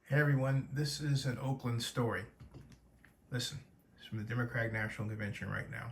Hey everyone, this is an Oakland story. Listen, it's from the Democratic National Convention right now.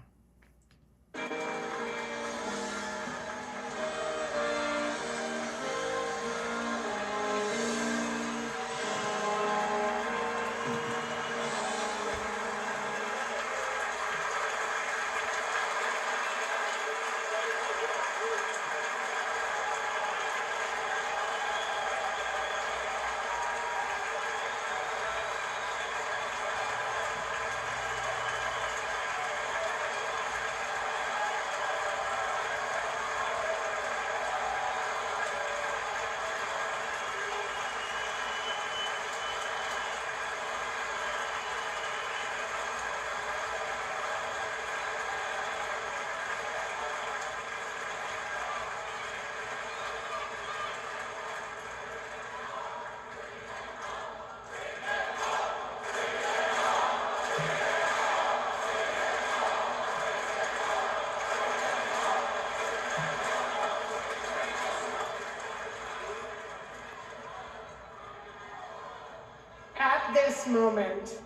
At this moment,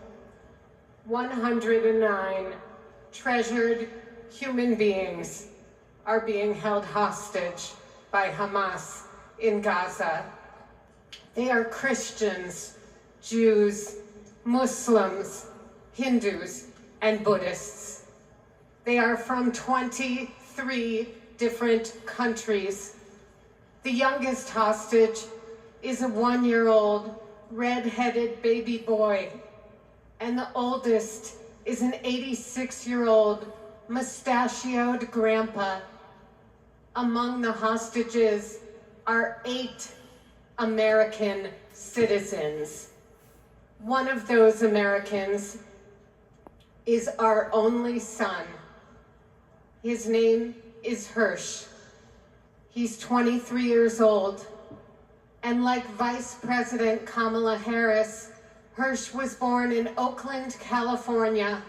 109 treasured human beings are being held hostage by Hamas in Gaza. They are Christians, Jews, Muslims, Hindus, and Buddhists. They are from 23 different countries. The youngest hostage is a 1-year-old red-headed baby boy, and the oldest is an 86-year-old mustachioed grandpa. Among the hostages are 8 American citizens. One of those Americans is our only son. His name is Hersh. He's 23 years old. And like Vice President Kamala Harris, Hersh was born in Oakland, California.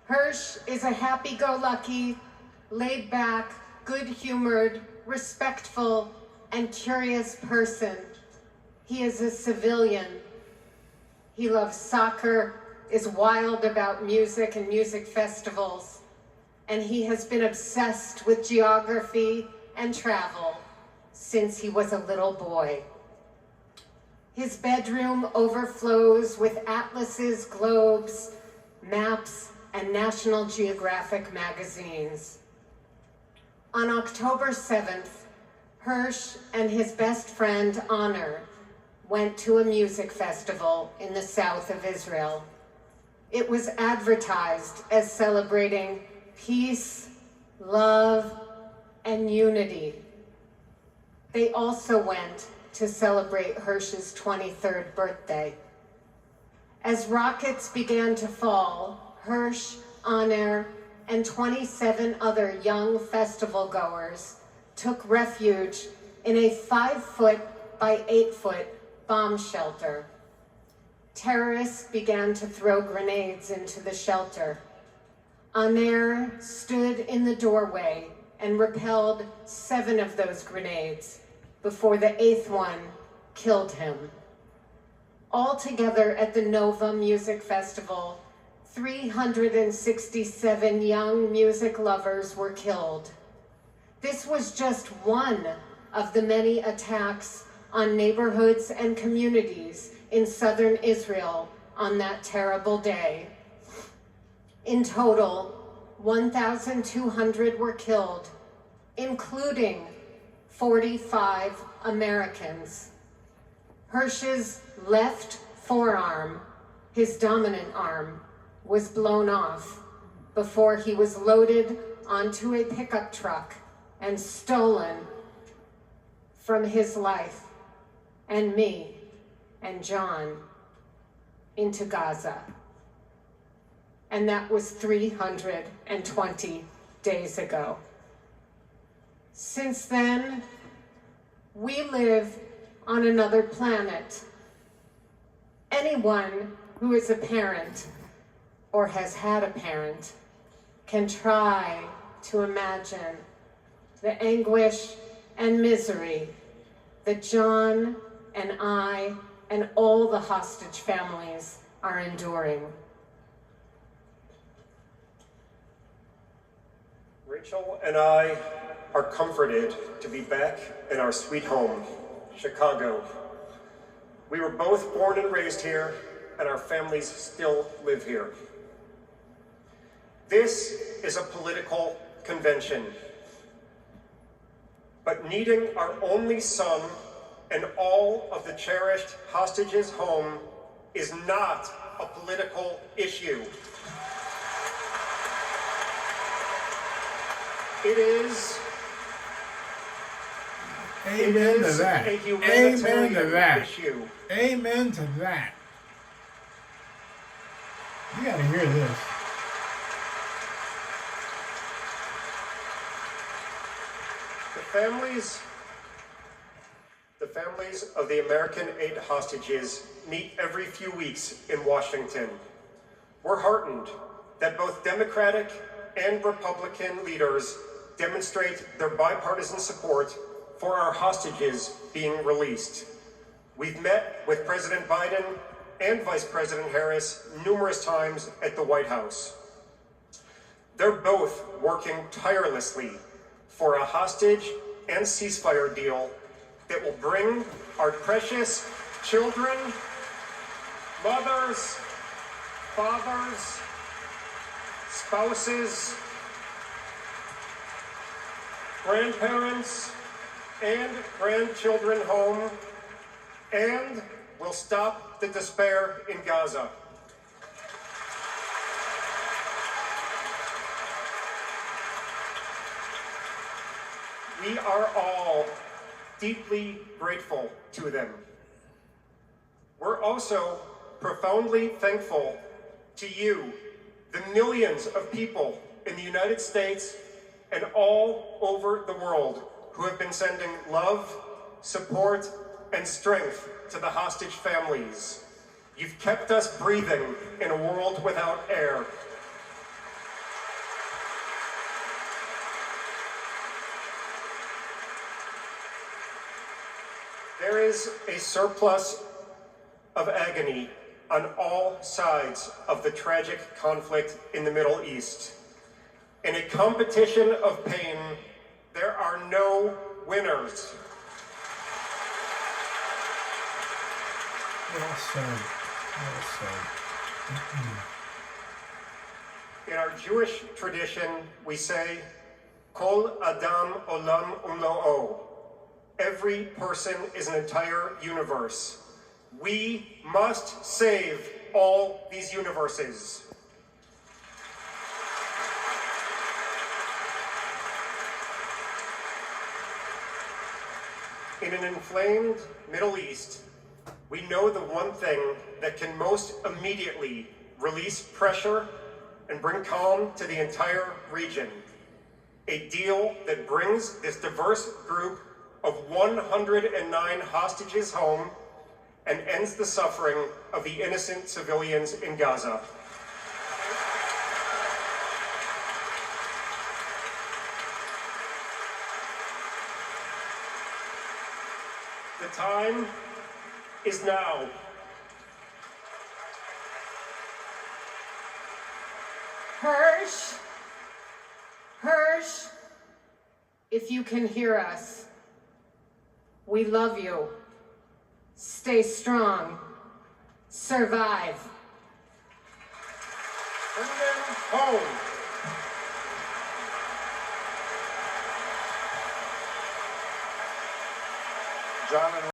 Hersh is a happy-go-lucky, laid-back, good-humored, respectful, and curious person. He is a civilian. He loves soccer, is wild about music and music festivals, and he has been obsessed with geography and travel since he was a little boy. His bedroom overflows with atlases, globes, maps, and National Geographic magazines. On October 7th, Hersh and his best friend, Honor, went to a music festival in the south of Israel. It was advertised as celebrating peace, love, and unity. They also went to celebrate Hersh's 23rd birthday. As rockets began to fall, Hersh, Honor, and 27 other young festival goers took refuge in a 5-foot by 8-foot bomb shelter. Terrorists began to throw grenades into the shelter. Honor stood in the doorway and repelled 7 of those grenades before the 8th one killed him. Altogether at the Nova Music Festival, 367 young music lovers were killed. This was just one of the many attacks on neighborhoods and communities in southern Israel on that terrible day. In total, 1,200 were killed, including 45 Americans. Hersh's left forearm, his dominant arm, was blown off before he was loaded onto a pickup truck and stolen from his life and me and John into Gaza. And that was 320 days ago. Since then, we live on another planet. Anyone who is a parent or has had a parent can try to imagine the anguish and misery that John and I and all the hostage families are enduring. Rachel and I are comforted to be back in our sweet home, Chicago. We were both born and raised here, and our families still live here. This is a political convention, but needing our only son and all of the cherished hostages home is not a political issue. It is Amen to that. a humanitarian Amen to that. issue. Amen to that. You gotta hear this. The families of the American 8 hostages meet every few weeks in Washington. We're heartened that both Democratic and Republican leaders demonstrate their bipartisan support for our hostages being released. We've met with President Biden and Vice President Harris numerous times at the White House. They're both working tirelessly for a hostage and ceasefire deal that will bring our precious children, mothers, fathers, spouses, grandparents, and grandchildren home, and will stop the despair in Gaza. We are all deeply grateful to them. We're also profoundly thankful to you, the millions of people in the United States and all over the world who have been sending love, support, and strength to the hostage families. You've kept us breathing in a world without air. There is a surplus of agony on all sides of the tragic conflict in the Middle East. In a competition of pain, there are no winners. Well said. Well said. In our Jewish tradition, we say, Kol Adam Olam Umlo'o. Every person is an entire universe. We must save all these universes. In an inflamed Middle East, we know the one thing that can most immediately release pressure and bring calm to the entire region. A deal that brings this diverse group of 109 hostages home and ends the suffering of the innocent civilians in Gaza. The time is now. Hersh, if you can hear us, we love you. Stay strong. Survive. Bring them home. John and